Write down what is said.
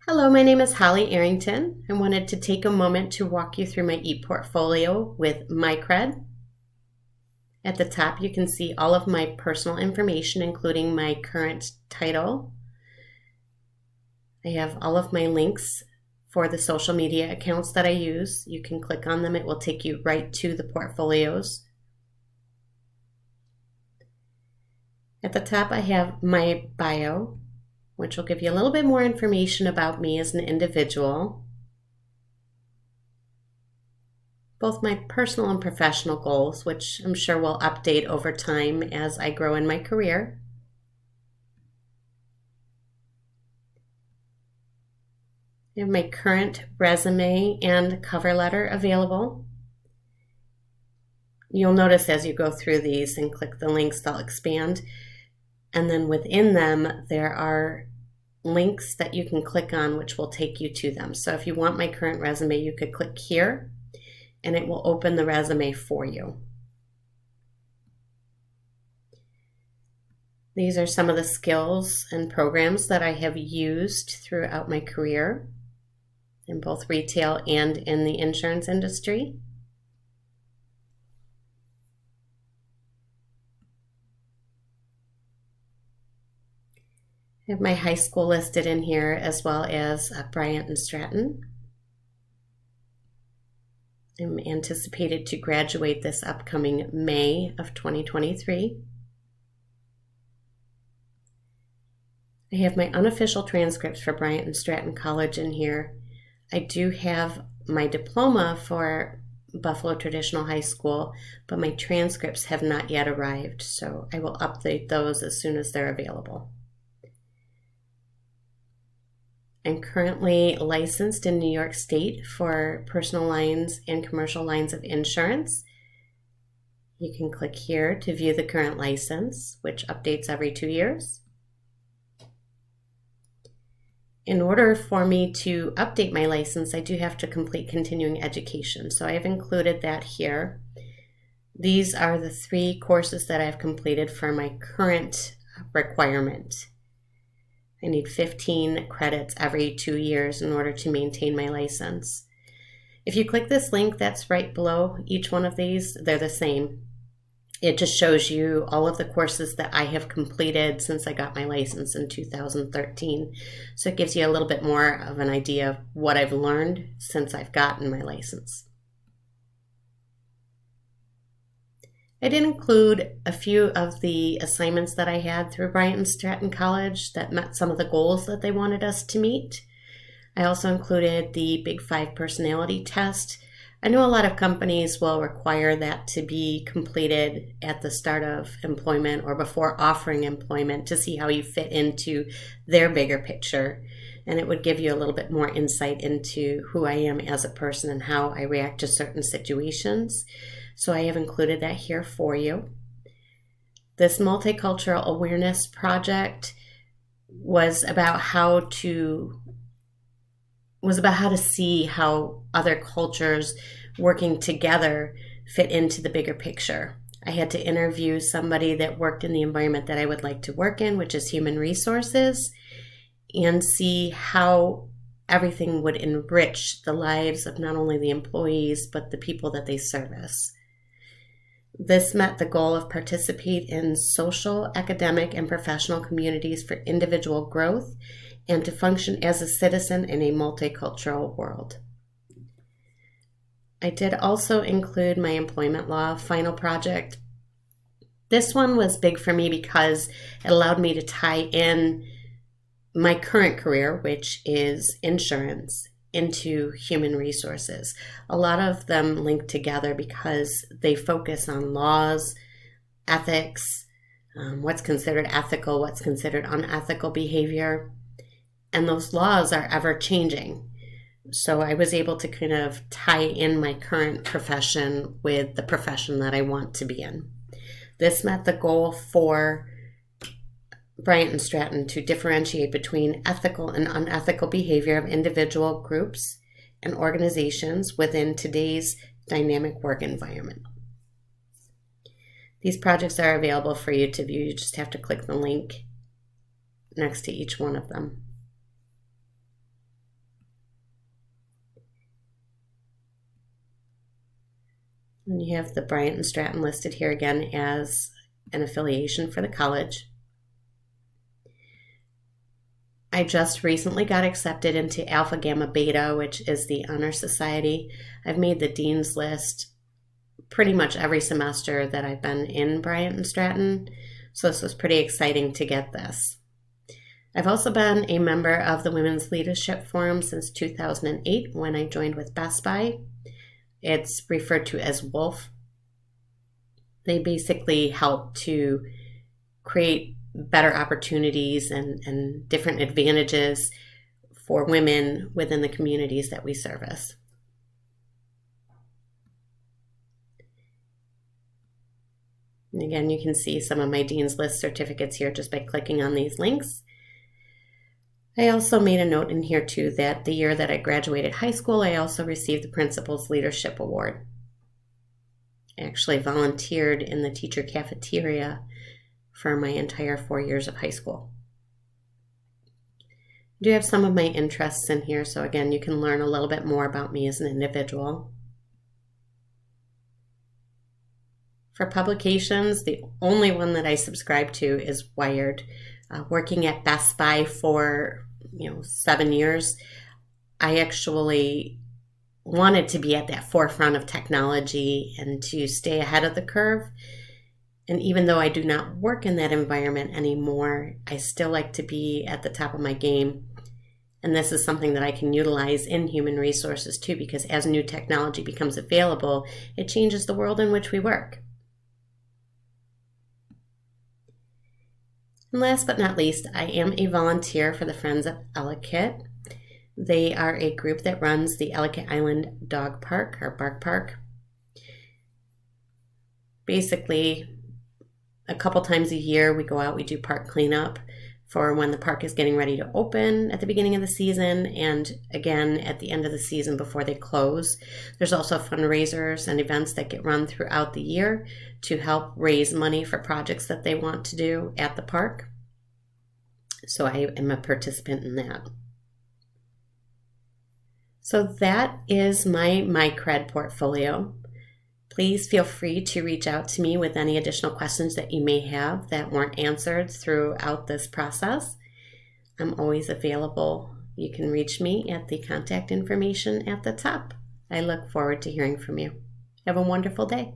Hello, my name is Holly Arrington. I wanted to take a moment to walk you through my ePortfolio with MyCred. At the top, you can see all of my personal information, including my current title. I have all of my links for the social media accounts that I use. You can click on them. It will take you right to the portfolios. At the top, I have my bio, which will give you a little bit more information about me as an individual, both my personal and professional goals, which I'm sure will update over time as I grow in my career. I have my current resume and cover letter available. You'll notice as you go through these and click the links, they'll expand. And then within them, there are links that you can click on, which will take you to them. So if you want my current resume, you could click here and it will open the resume for you. These are some of the skills and programs that I have used throughout my career in both retail and in the insurance industry. I have my high school listed in here as well as Bryant and Stratton. I'm anticipated to graduate this upcoming May of 2023. I have my unofficial transcripts for Bryant and Stratton College in here. I do have my diploma for Buffalo Traditional High School, but my transcripts have not yet arrived, so I will update those as soon as they're available. I'm currently licensed in New York State for personal lines and commercial lines of insurance. You can click here to view the current license, which updates every 2 years. In order for me to update my license, I do have to complete continuing education. So I have included that here. These are the 3 courses that I've completed for my current requirement. I need 15 credits every 2 years in order to maintain my license. If you click this link that's right below each one of these, they're the same. It just shows you all of the courses that I have completed since I got my license in 2013. So it gives you a little bit more of an idea of what I've learned since I've gotten my license. I did include a few of the assignments that I had through Bryant and Stratton College that met some of the goals that they wanted us to meet. I also included the Big 5 personality test. I know a lot of companies will require that to be completed at the start of employment or before offering employment to see how you fit into their bigger picture. And it would give you a little bit more insight into who I am as a person and how I react to certain situations. So I have included that here for you. This multicultural awareness project was about how to see how other cultures working together fit into the bigger picture. I had to interview somebody that worked in the environment that I would like to work in, which is human resources, and see how everything would enrich the lives of not only the employees, but the people that they service. This met the goal of participate in social, academic, and professional communities for individual growth and to function as a citizen in a multicultural world. I did also include my employment law final project. This one was big for me because it allowed me to tie in my current career, which is insurance, into human resources. A lot of them link together because they focus on laws, ethics, what's considered ethical, what's considered unethical behavior, and those laws are ever changing. So I was able to kind of tie in my current profession with the profession that I want to be in. This met the goal for Bryant and Stratton to differentiate between ethical and unethical behavior of individual groups and organizations within today's dynamic work environment. These projects are available for you to view. You just have to click the link next to each one of them. And you have the Bryant and Stratton listed here again as an affiliation for the college. I just recently got accepted into Alpha Gamma Beta, which is the honor society. I've made the dean's list pretty much every semester that I've been in Bryant and Stratton, so this was pretty exciting to get this. I've also been a member of the Women's Leadership Forum since 2008 when I joined with Best Buy. It's referred to as WOLF. They basically help to create better opportunities and different advantages for women within the communities that we service. And again, you can see some of my Dean's List certificates here just by clicking on these links. I also made a note in here too that the year that I graduated high school, I also received the Principal's Leadership Award. I actually volunteered in the teacher cafeteria for my entire 4 years of high school. I do have some of my interests in here, so again, you can learn a little bit more about me as an individual. For publications, the only one that I subscribe to is Wired. Working at Best Buy for 7 years, I actually wanted to be at that forefront of technology and to stay ahead of the curve. And even though I do not work in that environment anymore, I still like to be at the top of my game. And this is something that I can utilize in human resources too, because as new technology becomes available, it changes the world in which we work. And last but not least, I am a volunteer for the Friends of Ellicott. They are a group that runs the Ellicott Island Dog Park, or Bark Park. Basically, a couple times a year we go out, we do park cleanup for when the park is getting ready to open at the beginning of the season, and again at the end of the season before they close. There's also fundraisers and events that get run throughout the year to help raise money for projects that they want to do at the park. So I am a participant in that. So that is my MyCred portfolio. Please feel free to reach out to me with any additional questions that you may have that weren't answered throughout this process. I'm always available. You can reach me at the contact information at the top. I look forward to hearing from you. Have a wonderful day.